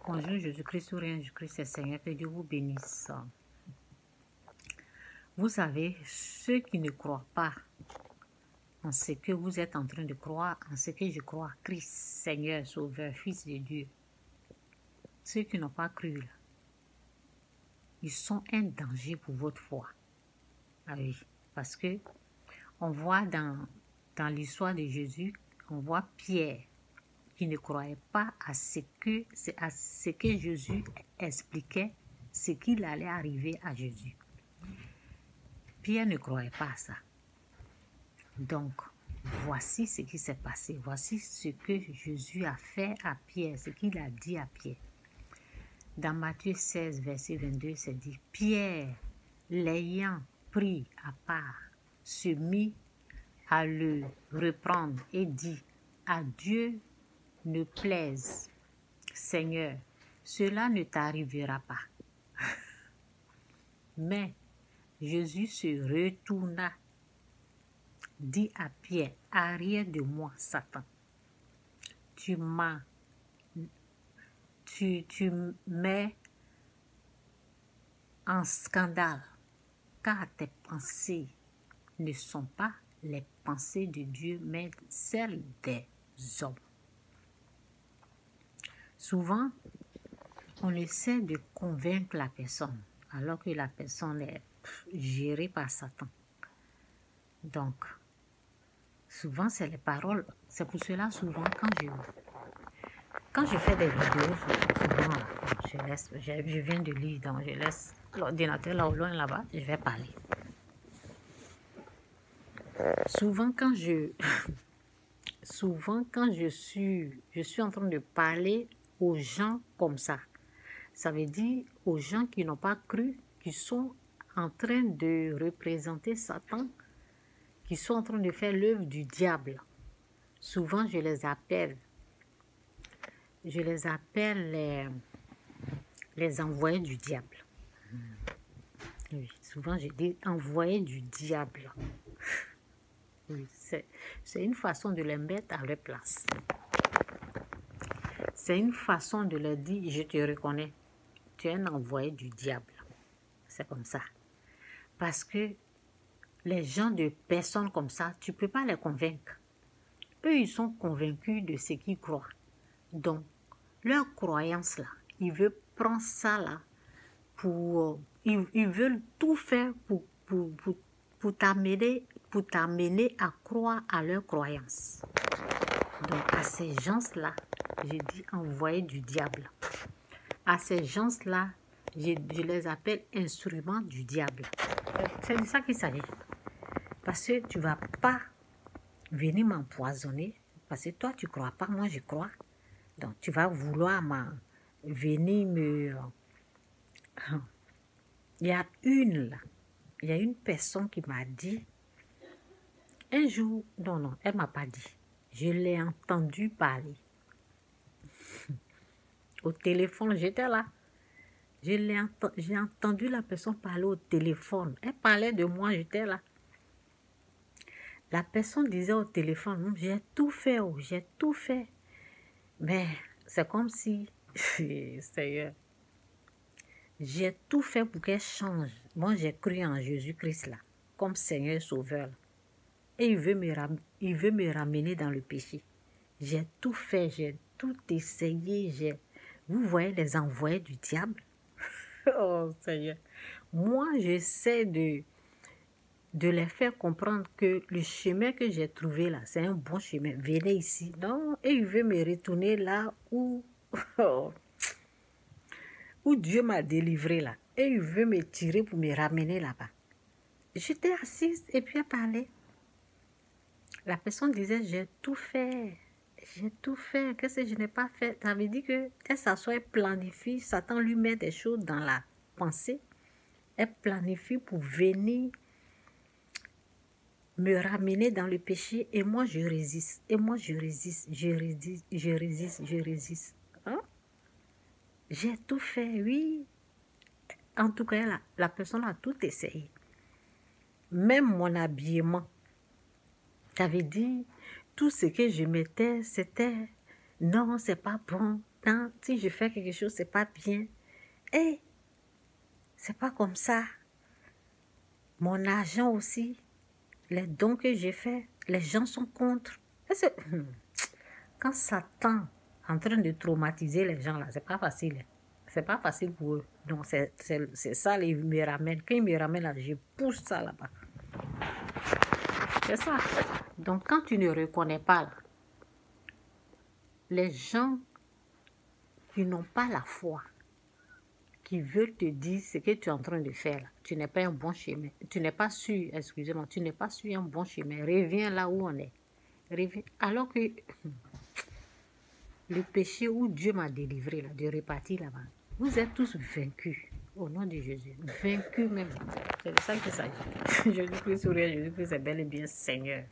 Bonjour Jésus-Christ, sourire Jésus-Christ est Seigneur, que Dieu vous bénisse. Vous savez, ceux qui ne croient pas en ce que vous êtes en train de croire, en ce que je crois, Christ, Seigneur, Sauveur, Fils de Dieu, ceux qui n'ont pas cru, là, ils sont un danger pour votre foi. Ah oui, parce que on voit dans l'histoire de Jésus, on voit Pierre qui ne croyait pas à ce que Jésus expliquait, ce qu'il allait arriver à Jésus. Pierre ne croyait pas à ça. Donc, voici ce qui s'est passé. Voici ce que Jésus a fait à Pierre, ce qu'il a dit à Pierre. Dans Matthieu 16, verset 22, c'est dit, Pierre, l'ayant pris à part, se mit à le reprendre et dit, à Dieu ne plaise, Seigneur, cela ne t'arrivera pas. Mais Jésus se retourna, dit à Pierre, arrière de moi, Satan. Tu mets en scandale, car tes pensées ne sont pas les pensées de Dieu, mais celles des hommes. Souvent, on essaie de convaincre la personne, alors que la personne est gérée par Satan. Donc, souvent, c'est les paroles. C'est pour cela, souvent, quand je fais des vidéos, souvent, je viens de lire, donc je laisse l'ordinateur là au loin là-bas, je vais parler. Souvent, quand je suis en train de parler aux gens comme ça veut dire aux gens qui n'ont pas cru, qui sont en train de représenter Satan, qui sont en train de faire l'œuvre du diable. Souvent, je les appelle les envoyés du diable. Oui, souvent, je dis envoyés du diable. Oui, c'est une façon de les mettre à leur place. C'est une façon de leur dire, je te reconnais, tu es un envoyé du diable. C'est comme ça. Parce que les gens de personnes comme ça, tu ne peux pas les convaincre. Eux, ils sont convaincus de ce qu'ils croient. Donc, leur croyance là, ils veulent prendre ça là ils veulent tout faire pour t'amener à croire à leur croyance. Donc, à ces gens-là, je dis envoyés du diable. À ces gens-là, je les appelle instruments du diable. C'est de ça qu'il s'agit. Parce que tu ne vas pas venir m'empoisonner. Parce que toi, tu ne crois pas, moi, je crois. Donc, tu vas vouloir venir me... Il y a une personne qui m'a dit, un jour, non, elle ne m'a pas dit. Je l'ai entendu parler. Au téléphone, j'étais là. J'ai entendu la personne parler au téléphone. Elle parlait de moi, j'étais là. La personne disait au téléphone, j'ai tout fait, j'ai tout fait. Mais c'est comme si, Seigneur, j'ai tout fait pour qu'elle change. Moi, j'ai cru en Jésus-Christ là, comme Seigneur Sauveur. Et il veut me ramener dans le péché. J'ai tout fait, j'ai tout essayé. Vous voyez les envoyés du diable? Oh Seigneur. Moi, j'essaie de les faire comprendre que le chemin que j'ai trouvé là, c'est un bon chemin. Venez ici. Non, et il veut me retourner là où Dieu m'a délivré là. Et il veut me tirer pour me ramener là-bas. J'étais assise et puis elle parlait. La personne disait, j'ai tout fait. J'ai tout fait. Qu'est-ce que je n'ai pas fait? Ça veut dire qu'elle s'assoit, elle planifie. Satan lui met des choses dans la pensée. Elle planifie pour venir me ramener dans le péché. Et moi, je résiste. Et moi, je résiste. Hein? J'ai tout fait, oui. En tout cas, la personne a tout essayé. Même mon habillement. Ça veut dire, tout ce que je mettais, c'était, non, c'est pas bon. maintenant, si je fais quelque chose, c'est pas bien. Et c'est pas comme ça. Mon argent aussi, les dons que j'ai faits, les gens sont contre. Quand Satan est en train de traumatiser les gens là, c'est pas facile. C'est pas facile pour eux. Donc c'est ça, ils me ramènent. Quand ils me ramènent là, je pousse ça là-bas. C'est ça. Donc quand tu ne reconnais pas là, les gens qui n'ont pas la foi, qui veulent te dire ce que tu es en train de faire là, tu n'es pas un bon chemin. Tu n'es pas sûr, excusez-moi, tu n'es pas sur un bon chemin. Reviens là où on est. Reviens. Alors que le péché où Dieu m'a délivré là, de repartir là-bas, vous êtes tous vaincus. Au nom de Jésus. Vaincus même. C'est de ça qu'il s'agit. Jésus-Christ sourire, Jésus-Christ est bel et bien Seigneur.